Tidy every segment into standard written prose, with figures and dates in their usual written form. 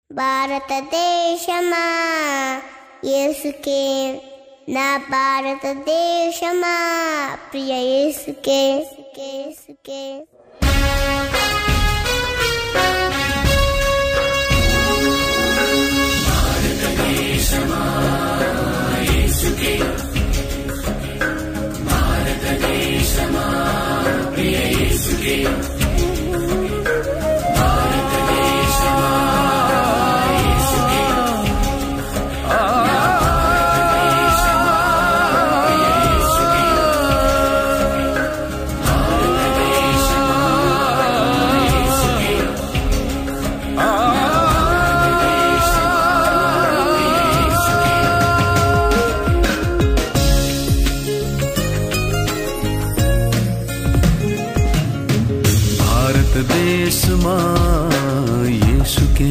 భారతదేశమా యేసుకే, నా భారతదేశమా ప్రియ యేసుకే. భారతదేశమా యేసుకే, భారతదేశమా ప్రియ యేసుకే. భారతదేశమా యేసుకే,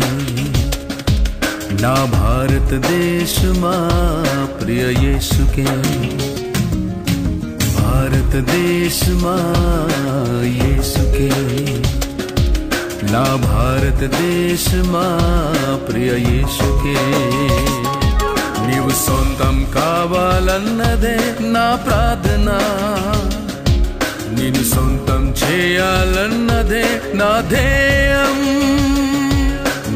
నా భారతదేశమా ప్రియ యేసుకే. భారతదేశమా యేసుకే, నా భారతదేశమా ప్రియ యేసుకే. నీవు సొంతం కావాలన్నదే నా ప్రార్థన, నిన్ను సొంతం చేయాలన్నదే నా ధ్యేయం.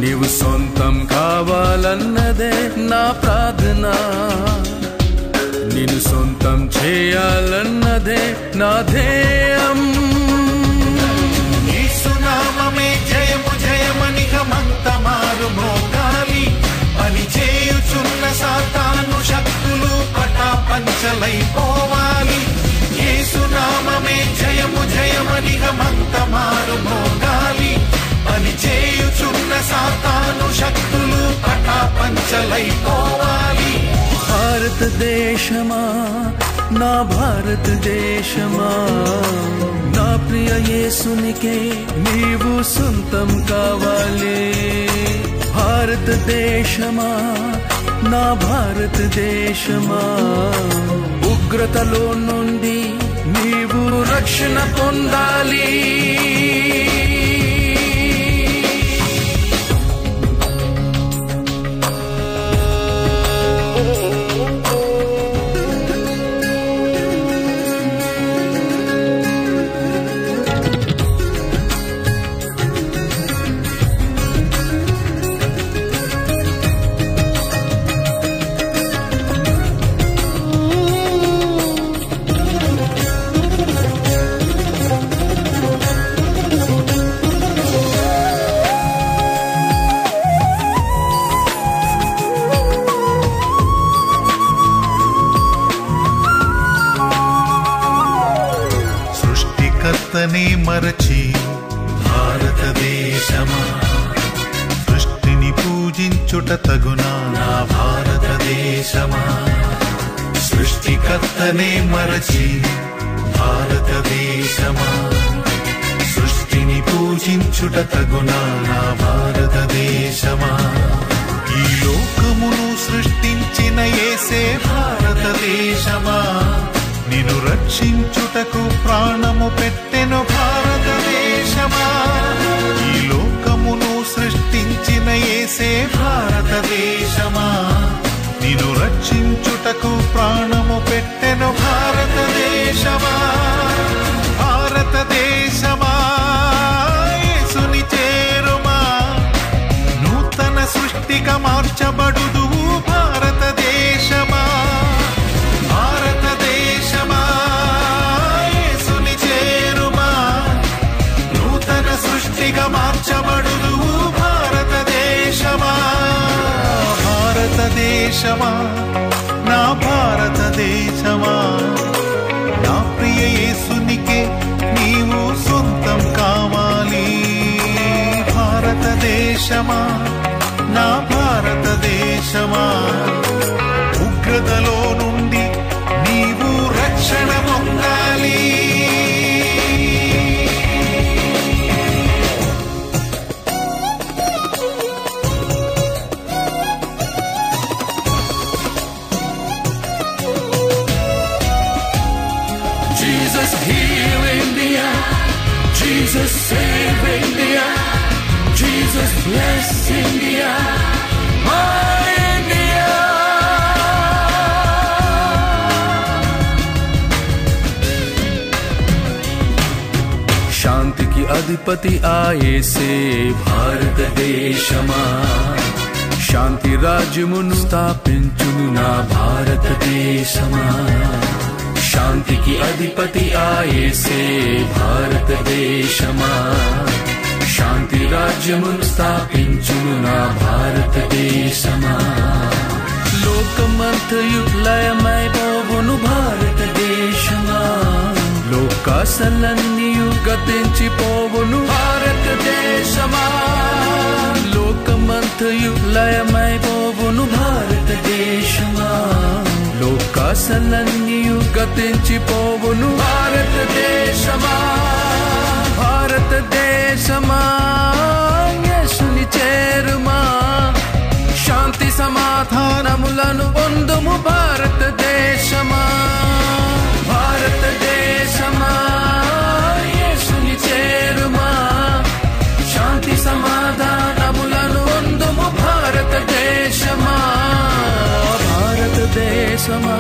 నీవు సొంతం కావాలన్నదే నా ప్రార్థన, నిన్ను సొంతం చేయాలన్నదే నా ధ్యేయం. యేసు నామమే జయము జయమని హమంత మారు మోగాలి. పని చేయుచున్న సాతాను శక్తులు పటాపంచలైపోవాలి. యేసు నామమే జయము జయమని హమంత మారు మోగాలి. పని చేయుచున్న సాతాను శక్తులు పటాపంచలైపోవాలి. భారతదేశమా, నా భారతదేశమా, నా ప్రియ యేసునికే నీవు సొంతం కావాలి. భారతదేశమా, నా భారతదేశమా, ఉగ్రతలో నుండి నీవు రక్షణ పొందాలి. సృష్టికర్తనే మరచి భారతదేశమా, సృష్టిని పూజించుట తగునా నా భారతదేశమా. సృష్టికర్తనే మరచి భారతదేశమా, సృష్టిని పూజించుట తగునా నా భారతదేశమా. ఈ లోకమును సృష్టించిన యేసే భారతదేశమా, నిన్ను రక్షించుటకు ప్రాణము పెట్టెను భారతదేశమా. ఈ లోకమును సృష్టించిన యేసే భారతదేశమా, నిన్ను రక్షించుటకు ప్రాణము పెట్టెను భారతదేశమా. భారతదేశమా యేసుని చేరుమా, నూతన సృష్టిగా మార్చబడుదువు భారతదేశమా. భారతదేశమా యేసుని చేరుమా, నూతన సృష్టిగా మార్చబడుదువు భారతదేశమా. భారతదేశమా, నా భారతదేశమా, నా ప్రియ యేసునికే నీవు సొంతం కావాలి. భారతదేశమా, నా భారతదేశమా, ఉగ్రతలో నుండి నీవు రక్షణ పొందాలి. Jesus heal India, Jesus save India, Jesus bless India. అధిపతి ఆ యేసే భారతదేశమా శాంతి రాజ్యమును స్థాపించును నా భారతదేశమా శాంతికి అధిపతి ఆ యేసే భారతదేశమా శాంతి రాజ్యమును స్థాపించును నా భారతదేశమా లోకమంతయు లయమైపోవును భారతదేశమా లోకాసలన్నీయు గతించిపోవును భారతదేశమా లోకమంతయు లయమైపోవును భారతదేశమా లోకాసలన్నీయు గతించిపోవును భారతదేశమా భారతదేశమా యేసుని చేరుమా శాంతి సమాధానములను పొందుము భారతదేశమా భారతదేశమా యేసుని చేరుమా శాంతి సమాధానములను పొందుము భారతదేశమా భారతదేశమా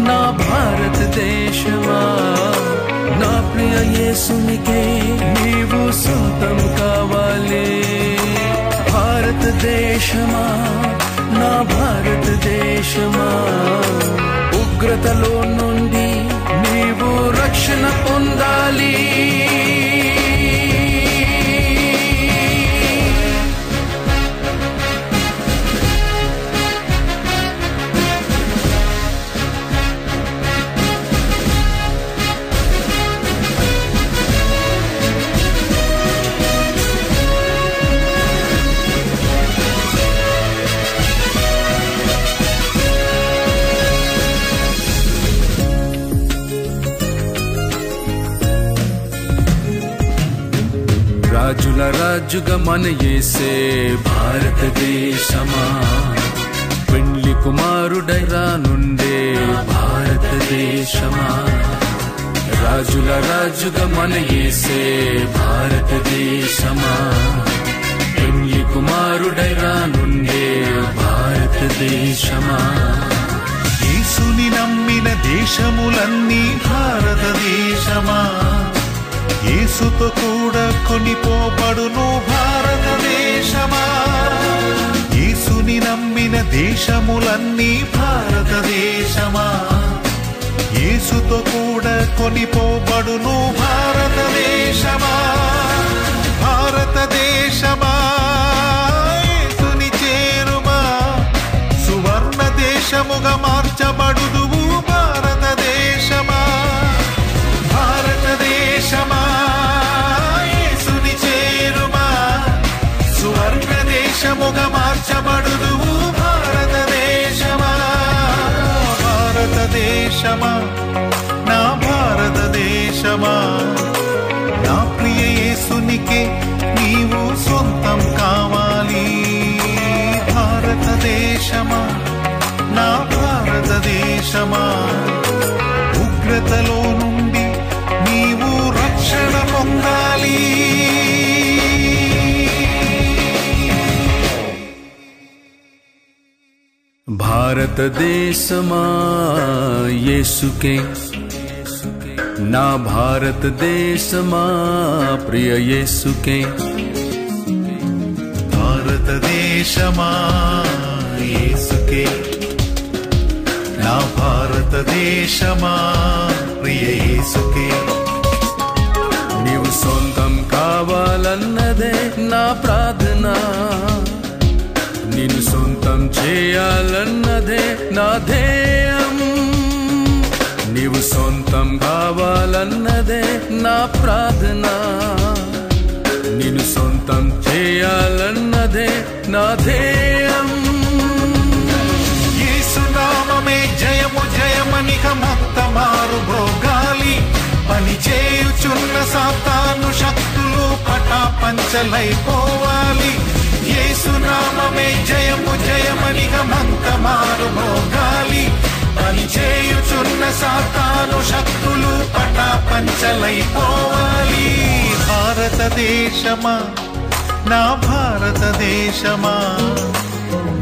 నా భారతదేశమా నా ప్రియ యేసునికే నీవు సొంతం కావాలి భారతదేశమా నా భారతదేశమా ఉగ్రతలో నుండి నీవు రక్షణ పొందాలి రాజుల రాజుగా మన యేసే భారతదేశమా పెండ్లి కుమారుడై రానుండే భారతదేశమా రాజుల రాజుగా మన యేసే భారతదేశమా పెండ్లి కుమారుడై రానుండే భారతదేశమా యేసుని నమ్మిన దేశములన్నీ భారతదేశమా యేసుతో కూడా కొనిపోబడును భారతదేశమా యేసుని నమ్మిన దేశములన్నీ భారతదేశమా యేసుతో కూడా కొనిపోబడును భారతదేశమా భారతదేశమా యేసుని చేరుమా సువర్ణ దేశముగా మార్చబడుదువు భారతదేశమా భారతదేశమా యేసుని చేరుమా సువర్ణ దేశముగా మార్చబడుదువు భారతదేశమా భారతదేశమా నా భారతదేశమా నా ప్రియ యేసునికే నీవు సొంతం కావాలి భారతదేశమా నా భారతదేశమా ఉగ్రతలో నుండి నీవు రక్షణ పొందాలి భారతదేశమా యేసుకే నా భారతదేశమా ప్రియ యేసుకే భారతదేశమా యేసుకే నా భారతదేశమా ప్రియ యేసుకే నీవు సొంతం కావాలన్నదే నా ప్రార్థన నిన్ను సొంతం చేయాలన్నదే నా ధ్యేయం నీవు సొంతం కావాలన్నదే నా ప్రార్థన నిన్ను సొంతం చేయాలన్నదే నా ధ్యేయం యేసునామమే జయము జయమనిక మొత్తమారు భోగాలి పని చేయుచున్న సాతాను శక్తులు పటాపంచలైపోవాలి యేసునామమే జయము జయమనిక మొత్తమారు భోగాలి పని చేయుచున్న సాతాను శక్తులు పటాపంచలైపోవాలి భారతదేశమా నా భారతదేశమా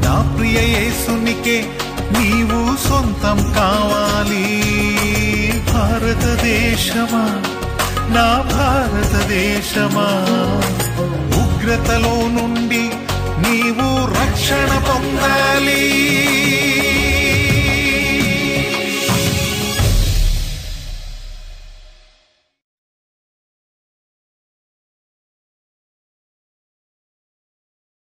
నా ప్రియ యేసునికే నీవు సొంతం కావాలి భారతదేశమా నా భారతదేశమా, ఉగ్రతలో నుండి